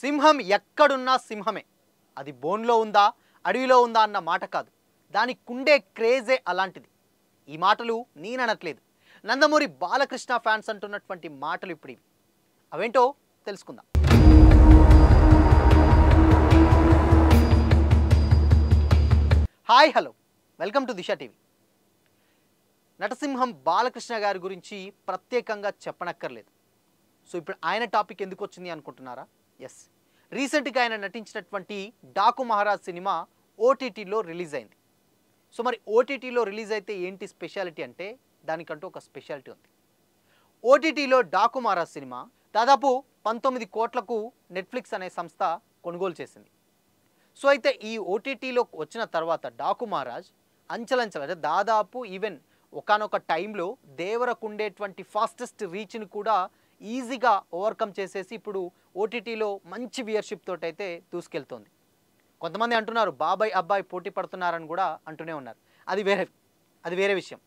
సింహం ఎక్కడున్నా సింహమే. అది బోన్లో ఉందా, అడవిలో ఉందా అన్న మాట కాదు. దానికుండే క్రేజే అలాంటిది. ఈ మాటలు నేననట్లేదు. నందమూరి బాలకృష్ణ ఫ్యాన్స్ అంటున్నటువంటి మాటలు ఇప్పుడు ఇవి. అవేంటో తెలుసుకుందాం. Hi hello, welcome to Disha TV. నటసింహం బాలకృష్ణ గారి గురించి ప్రత్యేకంగా చెప్పనక్కర్లేదు. సో ఇప్పుడు ఆయన టాపిక్ ఎందుకు వచ్చింది అనుకుంటున్నారా? ఎస్, రీసెంట్గా ఆయన నటించినటువంటి డాకు మహారాజ్ సినిమా ఓటీటీలో రిలీజ్ అయింది. సో మరి ఓటీటీలో రిలీజ్ అయితే ఏంటి స్పెషాలిటీ అంటే దానికంటూ ఒక స్పెషాలిటీ ఉంది. ఓటీటీలో డాకు మహారాజ్ సినిమా దాదాపు 19 కోట్లకు నెట్ఫ్లిక్స్ అనే సంస్థ కొనుగోలు చేసింది. సో అయితే ఈ ఓటీటీలో వచ్చిన తర్వాత డాకు మహారాజ్ అంచలంచలు అంటే దాదాపు ఈవెన్ ఒకానొక టైంలో దేవరకు ఉండేటువంటి ఫాస్టెస్ట్ రీచ్ని కూడా ఈజీగా ఓవర్కమ్ చేసేసి ఇప్పుడు ఓటీటీలో మంచి వ్యూయర్షిప్ తోటి అయితే దూసుకెళ్తోంది. కొంతమంది అంటున్నారు బాబాయ్ అబ్బాయి పోటీ పడుతున్నారని కూడా అంటూనే ఉన్నారు. అది వేరే విషయం.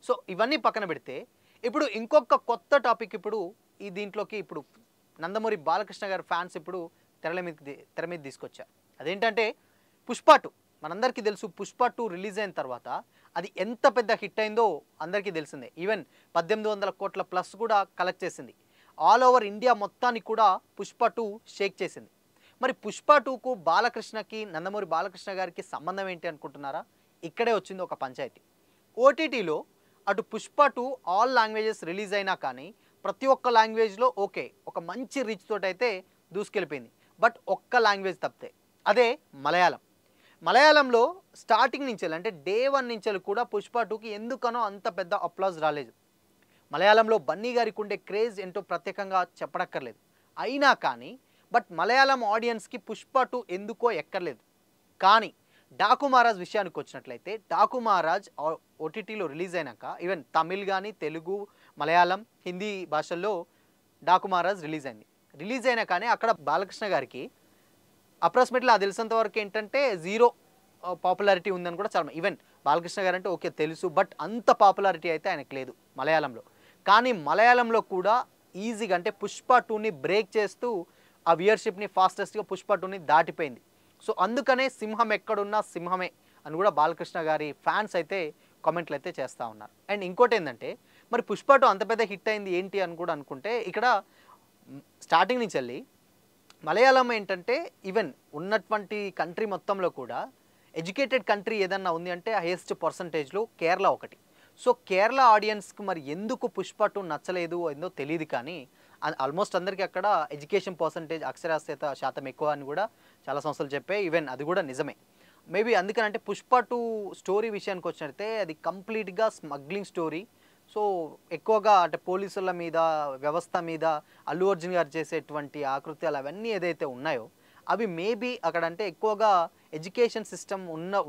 సో ఇవన్నీ పక్కన పెడితే ఇప్పుడు ఇంకొక కొత్త టాపిక్ ఇప్పుడు ఈ దీంట్లోకి ఇప్పుడు నందమూరి బాలకృష్ణ గారి ఫ్యాన్స్ ఇప్పుడు తెర మీద తీసుకొచ్చారు. అదేంటంటే పుష్ప 2. మనందరికీ తెలుసు పుష్ప 2 రిలీజ్ అయిన తర్వాత అది ఎంత పెద్ద హిట్ అయిందో అందరికీ తెలిసిందే. ఈవెన్ 1800 కోట్ల ప్లస్ కూడా కలెక్ట్ చేసింది. ఆల్ ఓవర్ ఇండియా మొత్తానికి కూడా పుష్ప 2 షేక్ చేసింది. మరి పుష్ప 2కు బాలకృష్ణకి నందమూరి బాలకృష్ణ గారికి సంబంధం ఏంటి అనుకుంటున్నారా? ఇక్కడే వచ్చింది ఒక పంచాయతీ. ఓటీటీలో అటు పుష్ప 2 ఆల్ లాంగ్వేజెస్ రిలీజ్ అయినా కానీ ప్రతి ఒక్క లాంగ్వేజ్లో ఓకే ఒక మంచి రీచ్ తోటి అయితే దూసుకెళ్ళిపోయింది. బట్ ఒక్క లాంగ్వేజ్ తప్పితే అదే మలయాళం. మలయాళంలో స్టార్టింగ్ నుంచి అంటే డే 1 నుంచి కూడా పుష్ప 2కి ఎందుకనో అంత పెద్ద అప్లాజ్ రాలేదు. మలయాళంలో బన్నీ గారికి ఉండే క్రేజ్ ఏంటో ప్రత్యేకంగా చెప్పనక్కర్లేదు. అయినా కానీ బట్ మలయాళం ఆడియన్స్కి పుష్ప 2 ఎందుకో ఎక్కర్లేదు. కానీ డాకు మహారాజ్ విషయానికి వచ్చినట్లయితే డాకు మహారాజ్ ఓటీటీలో రిలీజ్ అయినాక ఈవెన్ తమిళ్ కానీ తెలుగు మలయాళం హిందీ భాషల్లో డాకు మహారాజ్ రిలీజ్ అయినా కానీ అక్కడ బాలకృష్ణ గారికి అప్రాక్సిమేట్లీ నాకు తెలిసినంత వరకు ఏంటంటే 0 పాపులారిటీ ఉందని కూడా చాలా. ఈవెన్ బాలకృష్ణ గారు అంటే ఓకే తెలుసు, బట్ అంత పాపులారిటీ అయితే ఆయనకు లేదు మలయాళంలో. కానీ మలయాళంలో కూడా ఈజీగా అంటే పుష్ప 2ని బ్రేక్ చేస్తూ ఆ వ్యూయర్షిప్ని ఫాస్టెస్ట్గా పుష్ప 2ని దాటిపోయింది. సో అందుకనే సింహం ఎక్కడున్నా సింహమే అని కూడా బాలకృష్ణ గారి ఫ్యాన్స్ అయితే కామెంట్లు అయితే చేస్తూ ఉన్నారు. అండ్ ఇంకోటి ఏంటంటే మరి పుష్ప 2 అంత పెద్ద హిట్ అయింది ఏంటి అని కూడా అనుకుంటే ఇక్కడ స్టార్టింగ్ నుంచి వెళ్ళి మలయాళం ఏంటంటే ఈవెన్ ఉన్నటువంటి కంట్రీ మొత్తంలో కూడా ఎడ్యుకేటెడ్ కంట్రీ ఏదన్నా ఉంది అంటే హైయెస్ట్ పర్సంటేజ్లో కేరళ ఒకటి. సో కేరళ ఆడియన్స్కి మరి ఎందుకు పుష్ప 2 నచ్చలేదు ఏందో తెలియదు, కానీ ఆల్మోస్ట్ అందరికీ అక్కడ ఎడ్యుకేషన్ పర్సంటేజ్ అక్షరాస్యత శాతం ఎక్కువ అని కూడా చాలా సంస్థలు చెప్పాయి. ఈవెన్ అది కూడా నిజమే. మేబీ అందుకనంటే పుష్ప 2 స్టోరీ విషయానికి వచ్చినట్టే అది కంప్లీట్గా స్మగ్లింగ్ స్టోరీ. సో ఎక్కువగా అంటే పోలీసుల మీద వ్యవస్థ మీద అల్లు అర్జున్ గారు చేసేటువంటి ఆకృత్యాలు అవన్నీ ఏదైతే ఉన్నాయో అవి మేబీ అక్కడ అంటే ఎక్కువగా ఎడ్యుకేషన్ సిస్టమ్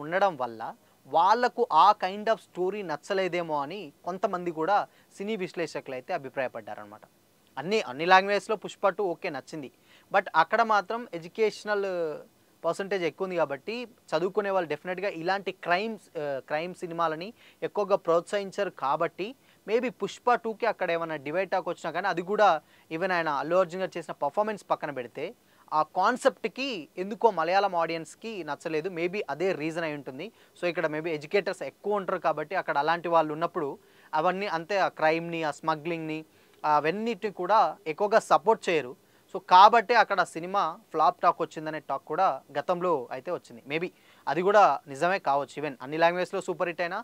ఉండడం వల్ల వాళ్లకు ఆ కైండ్ ఆఫ్ స్టోరీ నచ్చలేదేమో అని కొంతమంది కూడా సినీ విశ్లేషకులు అయితే అభిప్రాయపడ్డారనమాట. అన్ని లాంగ్వేజ్లో పుష్ప 2 ఓకే నచ్చింది, బట్ అక్కడ మాత్రం ఎడ్యుకేషనల్ పర్సంటేజ్ ఎక్కువ ఉంది కాబట్టి చదువుకునే వాళ్ళు డెఫినెట్గా ఇలాంటి క్రైమ్ సినిమాలని ఎక్కువగా ప్రోత్సహించరు. కాబట్టి మేబీ పుష్ప 2కి అక్కడ ఏమైనా డివైడ్ టాక్ వచ్చినా కానీ అది కూడా ఈవెన్ ఆయన అల్లు అర్జున్ గారు చేసిన పర్ఫార్మెన్స్ పక్కన పెడితే ఆ కాన్సెప్ట్కి ఎందుకో మలయాళం ఆడియన్స్కి నచ్చలేదు. మేబీ అదే రీజన్ అయి ఉంటుంది. సో ఇక్కడ మేబీ ఎడ్యుకేటర్స్ ఎక్కువ ఉంటారు కాబట్టి అక్కడ అలాంటి వాళ్ళు ఉన్నప్పుడు అవన్నీ అంతే ఆ క్రైమ్ని ఆ స్మగ్లింగ్ని అవన్నిటిని కూడా ఎక్కువగా సపోర్ట్ చేయరు. సో కాబట్టి అక్కడ సినిమా ఫ్లాప్ టాక్ వచ్చిందనే టాక్ కూడా గతంలో అయితే వచ్చింది. మేబీ అది కూడా నిజమే కావచ్చు. ఈవెన్ అన్ని లాంగ్వేజ్లో సూపర్ హిట్ అయినా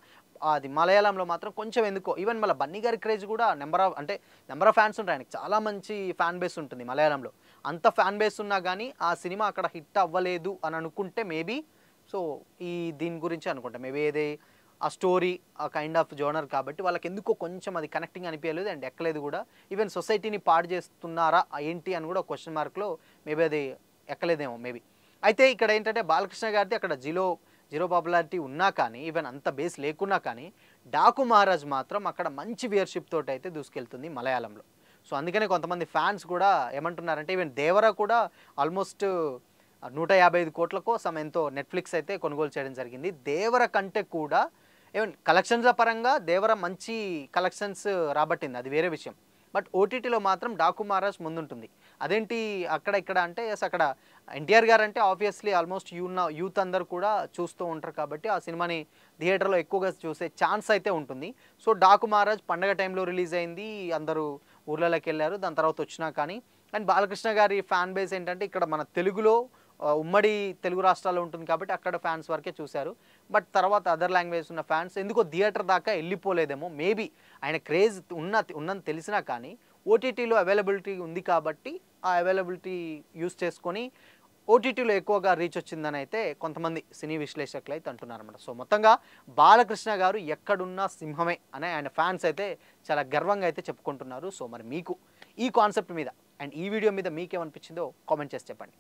అది మలయాళంలో మాత్రం కొంచెం ఎందుకో ఈవెన్ మళ్ళీ బన్నీ గారి క్రేజ్ కూడా నెంబర్ ఆఫ్ ఫ్యాన్స్ ఉంటాయి. ఆయనకి చాలా మంచి ఫ్యాన్ బేస్ ఉంటుంది మలయాళంలో. అంత ఫ్యాన్ బేస్ ఉన్నా కానీ ఆ సినిమా అక్కడ హిట్ అవ్వలేదు అని అనుకుంటే మేబీ సో దీని గురించి అనుకుంటా మేబీ ఏదే ఆ స్టోరీ ఆ కైండ్ ఆఫ్ జోనర్ కాబట్టి వాళ్ళకి ఎందుకో కొంచెం అది కనెక్టింగ్ అనిపించలేదు అండ్ ఎక్కలేదు కూడా. ఈవెన్ సొసైటీని పాడు చేస్తున్నారా ఏంటి అని కూడా క్వశ్చన్ మార్క్లో మేబీ అది ఎక్కలేదేమో మేబీ. అయితే ఇక్కడ ఏంటంటే బాలకృష్ణ గారిది అక్కడ జీరో పాపులారిటీ ఉన్నా కానీ ఈవెన్ అంత బేస్ లేకున్నా కానీ డాకు మహారాజ్ మాత్రం అక్కడ మంచి వ్యూయర్షిప్ తోటి అయితే దూసుకెళ్తుంది మలయాళంలో. సో అందుకనే కొంతమంది ఫ్యాన్స్ కూడా ఏమంటున్నారంటే ఈవెన్ దేవరా కూడా ఆల్మోస్ట్ 155 కోట్ల కోసం ఎంతో నెట్ఫ్లిక్స్ అయితే కొనుగోలు చేయడం జరిగింది. దేవర కంటే కూడా ఈవెన్ కలెక్షన్స్ పరంగా దేవర మంచి కలెక్షన్స్ రాబట్టింది, అది వేరే విషయం. బట్ ఓటీటీలో మాత్రం డాకు మహారాజ్ ముందుంటుంది. అదేంటి అక్కడ ఇక్కడ అంటే ఎస్ అక్కడ ఎన్టీఆర్ గారు అంటే ఆబ్వియస్లీ ఆల్మోస్ట్ యూత్ అందరూ కూడా చూస్తూ ఉంటారు కాబట్టి ఆ సినిమాని థియేటర్లో ఎక్కువగా చూసే ఛాన్స్ అయితే ఉంటుంది. సో డాకు మహారాజ్ పండగ టైంలో రిలీజ్ అయింది, అందరూ ఊర్లలోకి వెళ్ళారు, దాని తర్వాత వచ్చినా కానీ. అండ్ బాలకృష్ణ గారి ఫ్యాన్ బేస్ ఏంటంటే ఇక్కడ మన తెలుగులో ఉమ్మడి తెలుగు రాష్ట్రాల్లో ఉంటుంది కాబట్టి అక్కడ ఫ్యాన్స్ వరకే చూశారు. బట్ తర్వాత అదర్ లాంగ్వేజ్ ఉన్న ఫ్యాన్స్ ఎందుకో థియేటర్ దాకా వెళ్ళిపోలేదేమో. మేబీ ఆయన క్రేజ్ ఉన్నని తెలిసినా కానీ ఓటీటీలో అవైలబిలిటీ ఉంది కాబట్టి ఆ అవైలబిలిటీ యూస్ చేసుకొని ఓటీటీలో ఎక్కువగా రీచ్ వచ్చిందని అయితే కొంతమంది సినీ విశ్లేషకులు అయితే అంటున్నారన్నమాట. సో మొత్తంగా బాలకృష్ణ గారు ఎక్కడున్నా సింహమే అనే ఆయన ఫ్యాన్స్ అయితే చాలా గర్వంగా అయితే చెప్పుకుంటున్నారు. సో మరి మీకు ఈ కాన్సెప్ట్ మీద అండ్ ఈ వీడియో మీద మీకేమనిపించిందో కామెంట్ చేసి చెప్పండి.